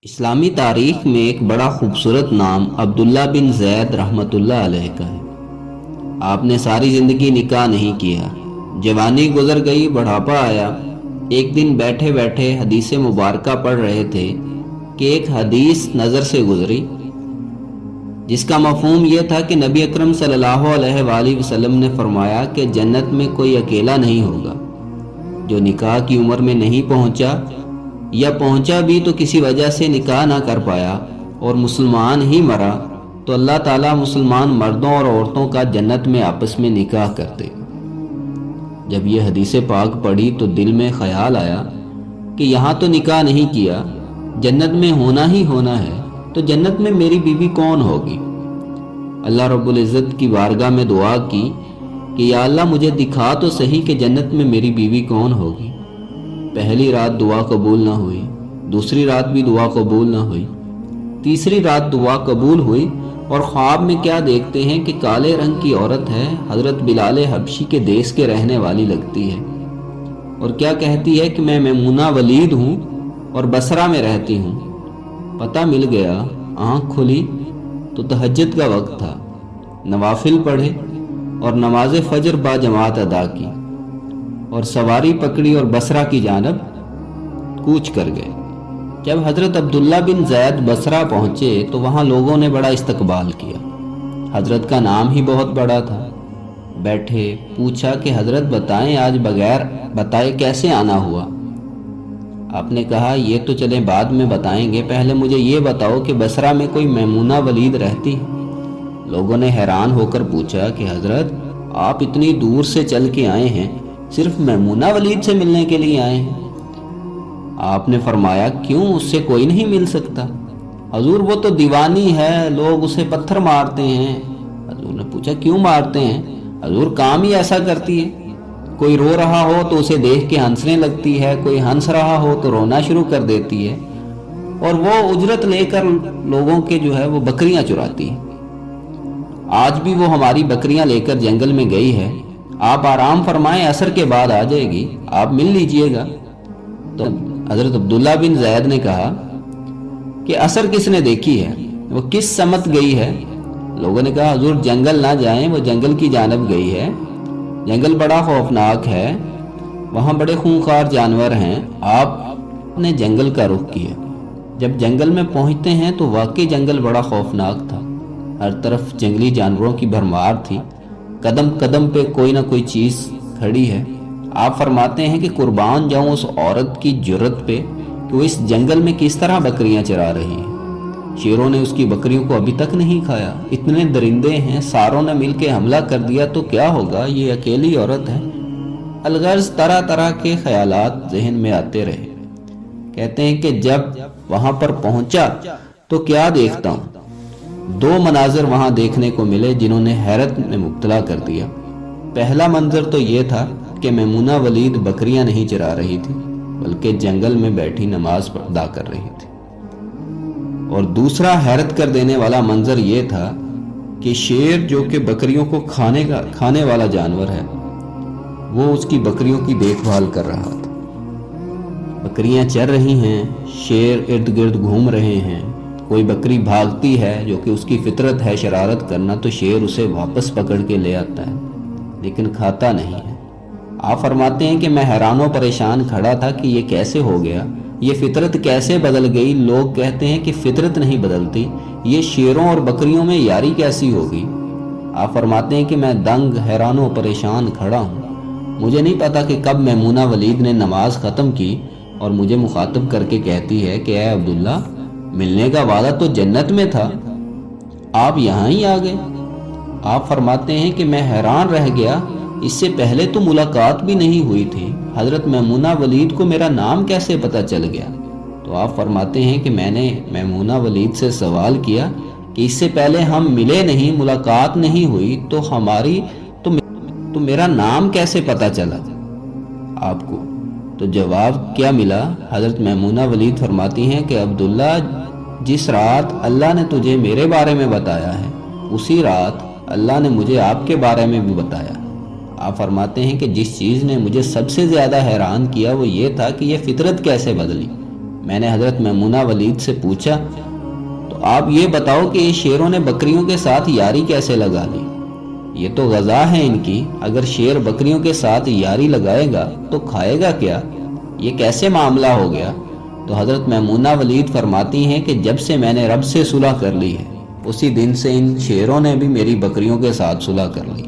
اسلامی تاریخ میں ایک بڑا خوبصورت نام عبداللہ بن زید رحمۃ اللہ علیہ کا ہے۔ آپ نے ساری زندگی نکاح نہیں کیا، جوانی گزر گئی، بڑھاپا آیا۔ ایک دن بیٹھے بیٹھے حدیث مبارکہ پڑھ رہے تھے کہ ایک حدیث نظر سے گزری جس کا مفہوم یہ تھا کہ نبی اکرم صلی اللہ علیہ وآلہ وسلم نے فرمایا کہ جنت میں کوئی اکیلا نہیں ہوگا جو نکاح کی عمر میں نہیں پہنچا یا پہنچا بھی تو کسی وجہ سے نکاح نہ کر پایا اور مسلمان ہی مرا، تو اللہ تعالیٰ مسلمان مردوں اور عورتوں کا جنت میں آپس میں نکاح کرتے۔ جب یہ حدیث پاک پڑھی تو دل میں خیال آیا کہ یہاں تو نکاح نہیں کیا، جنت میں ہونا ہی ہونا ہے، تو جنت میں میری بیوی کون ہوگی؟ اللہ رب العزت کی بارگاہ میں دعا کی کہ یا اللہ مجھے دکھا تو صحیح کہ جنت میں میری بیوی کون ہوگی۔ پہلی رات دعا قبول نہ ہوئی، دوسری رات بھی دعا قبول نہ ہوئی، تیسری رات دعا قبول ہوئی اور خواب میں کیا دیکھتے ہیں کہ کالے رنگ کی عورت ہے، حضرت بلال حبشی کے دیس کے رہنے والی لگتی ہے، اور کیا کہتی ہے کہ میں میمونہ ولید ہوں اور بصرہ میں رہتی ہوں۔ پتہ مل گیا، آنکھ کھلی تو تہجد کا وقت تھا، نوافل پڑھے اور نماز فجر با جماعت ادا کی اور سواری پکڑی اور بصرہ کی جانب کوچ کر گئے۔ جب حضرت عبداللہ بن زید بصرہ پہنچے تو وہاں لوگوں نے بڑا استقبال کیا۔ حضرت کا نام ہی بہت بڑا تھا۔ بیٹھے، پوچھا کہ حضرت بتائیں آج بغیر بتائے کیسے آنا ہوا؟ آپ نے کہا یہ تو چلیں بعد میں بتائیں گے، پہلے مجھے یہ بتاؤ کہ بصرہ میں کوئی میمونہ ولید رہتی ہے؟ لوگوں نے حیران ہو کر پوچھا کہ حضرت آپ اتنی دور سے چل کے آئے ہیں، صرف میمونہ ولید سے ملنے کے لیے آئے ہیں؟ آپ نے فرمایا کیوں، اس سے کوئی نہیں مل سکتا؟ حضور وہ تو دیوانی ہے، لوگ اسے پتھر مارتے ہیں۔ حضور نے پوچھا کیوں مارتے ہیں؟ حضور کام ہی ایسا کرتی ہے، کوئی رو رہا ہو تو اسے دیکھ کے ہنسنے لگتی ہے، کوئی ہنس رہا ہو تو رونا شروع کر دیتی ہے، اور وہ اجرت لے کر لوگوں کے وہ بکریاں چراتی ہے۔ آج بھی وہ ہماری بکریاں لے کر جنگل میں گئی ہے، آپ آرام فرمائیں، عصر کے بعد آ جائے گی، آپ مل لیجئے گا۔ تو حضرت عبداللہ بن زید نے کہا کہ عصر کس نے دیکھی ہے، وہ کس سمت گئی ہے؟ لوگوں نے کہا حضور جنگل نہ جائیں، وہ جنگل کی جانب گئی ہے، جنگل بڑا خوفناک ہے، وہاں بڑے خونخوار جانور ہیں، آپ نے جنگل کا رخ کیا۔ جب جنگل میں پہنچتے ہیں تو واقعی جنگل بڑا خوفناک تھا، ہر طرف جنگلی جانوروں کی بھرمار تھی، قدم قدم پہ کوئی نہ کوئی چیز کھڑی ہے۔ آپ فرماتے ہیں کہ قربان جاؤں اس عورت کی جرت پہ کہ وہ اس جنگل میں کس طرح بکریاں چرا رہی ہے۔ شیروں نے اس کی بکریوں کو ابھی تک نہیں کھایا، اتنے درندے ہیں، ساروں نے مل کے حملہ کر دیا تو کیا ہوگا، یہ اکیلی عورت ہے۔ الغرض طرح طرح کے خیالات ذہن میں آتے رہے۔ کہتے ہیں کہ جب وہاں پر پہنچا تو کیا دیکھتا ہوں، دو مناظر وہاں دیکھنے کو ملے جنہوں نے حیرت میں مبتلا کر دیا۔ پہلا منظر تو یہ تھا کہ میمونہ ولید بکریاں نہیں چرا رہی تھی بلکہ جنگل میں بیٹھی نماز ادا کر رہی تھی، اور دوسرا حیرت کر دینے والا منظر یہ تھا کہ شیر جو کہ بکریوں کو کھانے والا جانور ہے، وہ اس کی بکریوں کی دیکھ بھال کر رہا تھا۔ بکریاں چر رہی ہیں، شیر ارد گرد گھوم رہے ہیں، کوئی بکری بھاگتی ہے جو کہ اس کی فطرت ہے شرارت کرنا، تو شیر اسے واپس پکڑ کے لے آتا ہے لیکن کھاتا نہیں ہے۔ آپ فرماتے ہیں کہ میں حیران و پریشان کھڑا تھا کہ یہ کیسے ہو گیا، یہ فطرت کیسے بدل گئی؟ لوگ کہتے ہیں کہ فطرت نہیں بدلتی، یہ شیروں اور بکریوں میں یاری کیسی ہوگی؟ آپ فرماتے ہیں کہ میں دنگ، حیران و پریشان کھڑا ہوں۔ مجھے نہیں پتا کہ کب میمونہ ولید نے نماز ختم کی اور مجھے مخاطب کر کے کہتی ہے کہ اے عبداللہ، ملنے کا وعدہ تو جنت میں تھا، آپ یہاں ہی آ گئے۔ آپ فرماتے ہیں کہ میں حیران رہ گیا، اس سے پہلے تو ملاقات بھی نہیں ہوئی تھی، حضرت میمونہ ولید کو میرا نام کیسے پتہ چل گیا؟ تو آپ فرماتے ہیں کہ میں نے میمونہ ولید سے سوال کیا کہ اس سے پہلے ہم ملے نہیں، ملاقات نہیں ہوئی، تو میرا نام کیسے پتہ چلا آپ کو؟ تو جواب کیا ملا؟ حضرت میمونہ ولید فرماتی ہیں کہ عبداللہ، جس رات اللہ نے تجھے میرے بارے میں بتایا ہے، اسی رات اللہ نے مجھے آپ کے بارے میں بھی بتایا۔ آپ فرماتے ہیں کہ جس چیز نے مجھے سب سے زیادہ حیران کیا وہ یہ تھا کہ یہ فطرت کیسے بدلی۔ میں نے حضرت میمونہ ولید سے پوچھا تو آپ یہ بتاؤ کہ شیروں نے بکریوں کے ساتھ یاری کیسے لگا لی؟ یہ تو غذا ہے ان کی، اگر شیر بکریوں کے ساتھ یاری لگائے گا تو کھائے گا کیا؟ یہ کیسے معاملہ ہو گیا؟ تو حضرت میمونہ ولید فرماتی ہیں کہ جب سے میں نے رب سے صلح کر لی ہے اسی دن سے ان شیروں نے بھی میری بکریوں کے ساتھ صلح کر لی۔